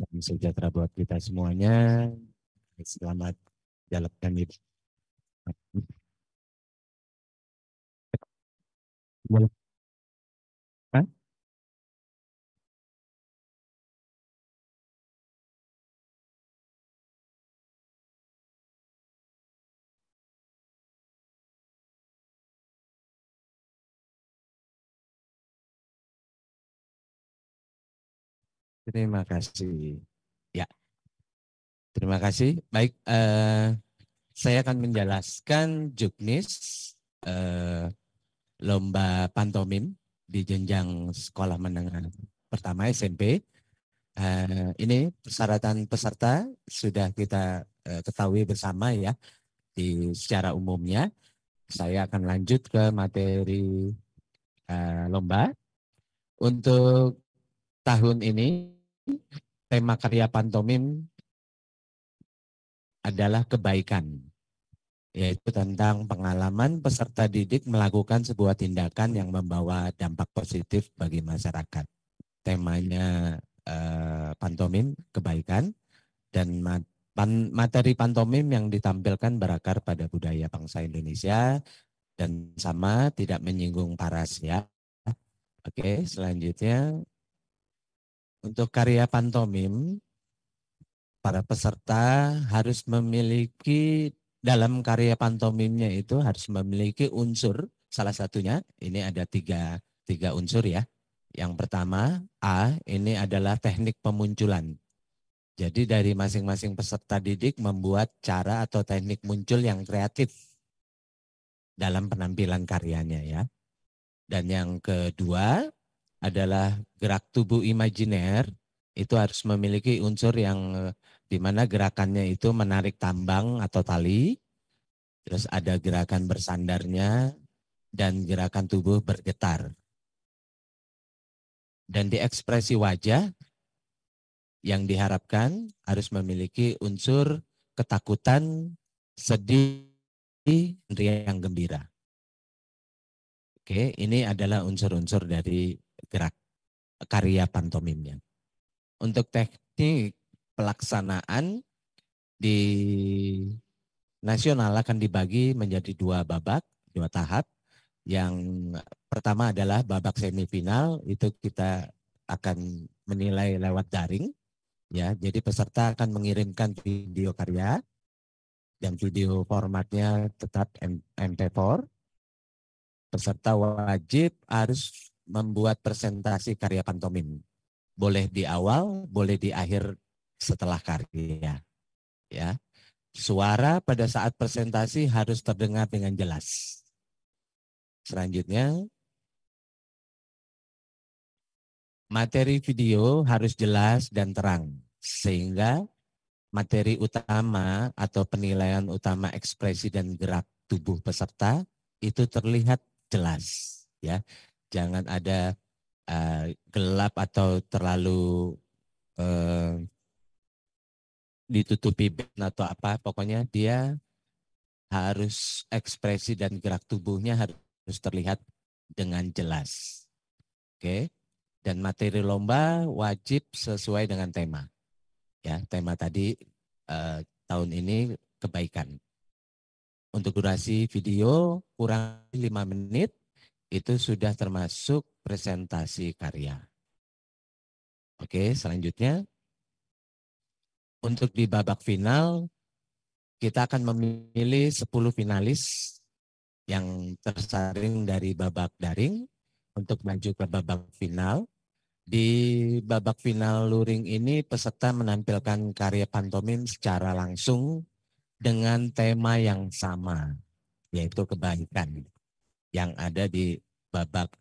Salam sejahtera buat kita semuanya. Selamat jalankan hidup. Terima kasih. Ya, terima kasih. Baik, saya akan menjelaskan juknis lomba pantomim di jenjang sekolah menengah pertama SMP. Ini persyaratan peserta sudah kita ketahui bersama ya di secara umumnya. Saya akan lanjut ke materi lomba. Untuk tahun ini tema karya pantomim adalah kebaikan, yaitu tentang pengalaman peserta didik melakukan sebuah tindakan yang membawa dampak positif bagi masyarakat. Temanya pantomim kebaikan, dan materi pantomim yang ditampilkan berakar pada budaya bangsa Indonesia dan sama tidak menyinggung paras ya. Oke, selanjutnya untuk karya pantomim, para peserta harus memiliki, dalam karya pantomimnya itu harus memiliki unsur, salah satunya ini ada tiga unsur ya. Yang pertama A, ini adalah teknik pemunculan. Jadi dari masing-masing peserta didik membuat cara atau teknik muncul yang kreatif dalam penampilan karyanya ya. Dan yang kedua adalah gerak tubuh imajiner, itu harus memiliki unsur yang di mana gerakannya itu menarik tambang atau tali, terus ada gerakan bersandarnya, dan gerakan tubuh bergetar. Dan di ekspresi wajah yang diharapkan harus memiliki unsur ketakutan, sedih, riang gembira. Oke, ini adalah unsur-unsur dari gerak karya pantomimnya. Untuk teknik pelaksanaan di nasional akan dibagi menjadi dua babak, dua tahap. Yang pertama adalah babak semifinal, itu kita akan menilai lewat daring. Ya, jadi peserta akan mengirimkan video karya dan video formatnya tetap MP4. Peserta wajib harus membuat presentasi karya pantomim. Boleh di awal, boleh di akhir setelah karya. Ya, suara pada saat presentasi harus terdengar dengan jelas. Selanjutnya, materi video harus jelas dan terang, sehingga materi utama atau penilaian utama ekspresi dan gerak tubuh peserta itu terlihat jelas. Ya, jangan ada gelap atau terlalu ditutupi atau apa, pokoknya dia harus ekspresi dan gerak tubuhnya harus terlihat dengan jelas. Oke. Dan materi lomba wajib sesuai dengan tema. Ya, tema tadi tahun ini kebaikan. Untuk durasi video kurang 5 menit itu sudah termasuk presentasi karya. Oke, selanjutnya untuk di babak final kita akan memilih 10 finalis yang tersaring dari babak daring untuk maju ke babak final. Di babak final luring ini peserta menampilkan karya pantomim secara langsung dengan tema yang sama, yaitu kebaikan yang ada di babak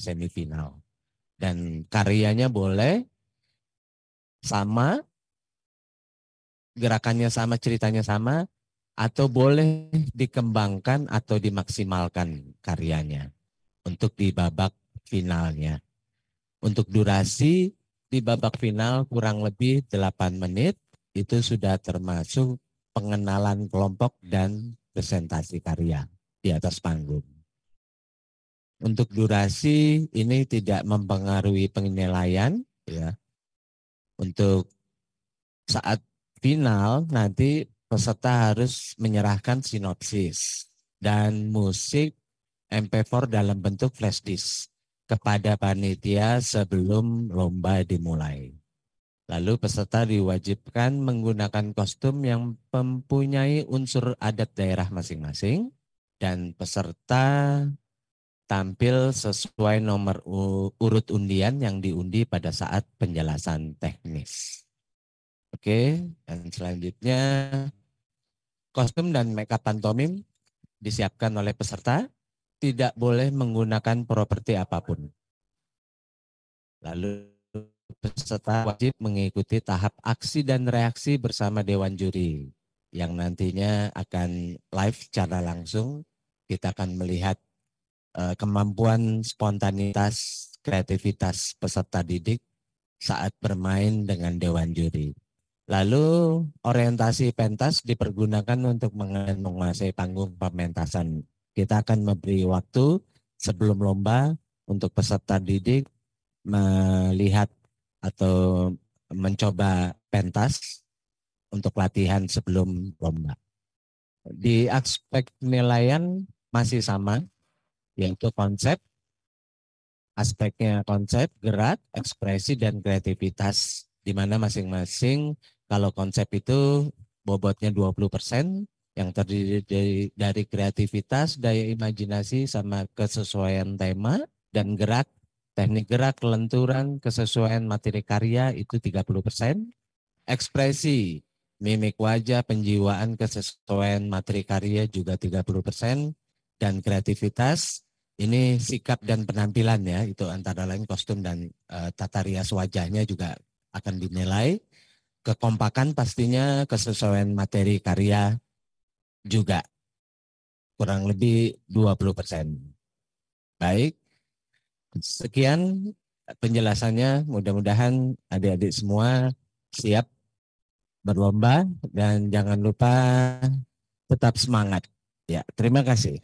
semifinal. Dan karyanya boleh sama, gerakannya sama, ceritanya sama, atau boleh dikembangkan atau dimaksimalkan karyanya untuk di babak finalnya. Untuk durasi di babak final kurang lebih 8 menit, itu sudah termasuk pengenalan kelompok dan presentasi karya di atas panggung. Untuk durasi ini tidak mempengaruhi penilaian, ya. Untuk saat final nanti peserta harus menyerahkan sinopsis dan musik MP4 dalam bentuk flash disk kepada panitia sebelum lomba dimulai. Lalu peserta diwajibkan menggunakan kostum yang mempunyai unsur adat daerah masing-masing dan peserta tampil sesuai nomor urut undian yang diundi pada saat penjelasan teknis. Oke, dan selanjutnya kostum dan makeup pantomim disiapkan oleh peserta, tidak boleh menggunakan properti apapun. Lalu peserta wajib mengikuti tahap aksi dan reaksi bersama Dewan Juri yang nantinya akan live secara langsung. Kita akan melihat kemampuan spontanitas, kreativitas peserta didik saat bermain dengan Dewan Juri. Lalu orientasi pentas dipergunakan untuk menguasai panggung pementasan. Kita akan memberi waktu sebelum lomba untuk peserta didik melihat atau mencoba pentas untuk latihan sebelum lomba. Di aspek penilaian masih sama, yaitu konsep, aspeknya konsep, gerak, ekspresi, dan kreativitas, di mana masing-masing kalau konsep itu bobotnya 20%, yang terdiri dari kreativitas, daya imajinasi, sama kesesuaian tema, dan gerak, teknik gerak, kelenturan, kesesuaian materi karya itu 30%, ekspresi, mimik wajah, penjiwaan, kesesuaian materi karya juga 30%, dan kreativitas, ini sikap dan penampilan ya, itu antara lain kostum dan tata rias wajahnya juga akan dinilai. Kekompakan pastinya, kesesuaian materi karya juga kurang lebih 20%. Baik, sekian penjelasannya. Mudah-mudahan adik-adik semua siap berlomba dan jangan lupa tetap semangat. Ya, terima kasih.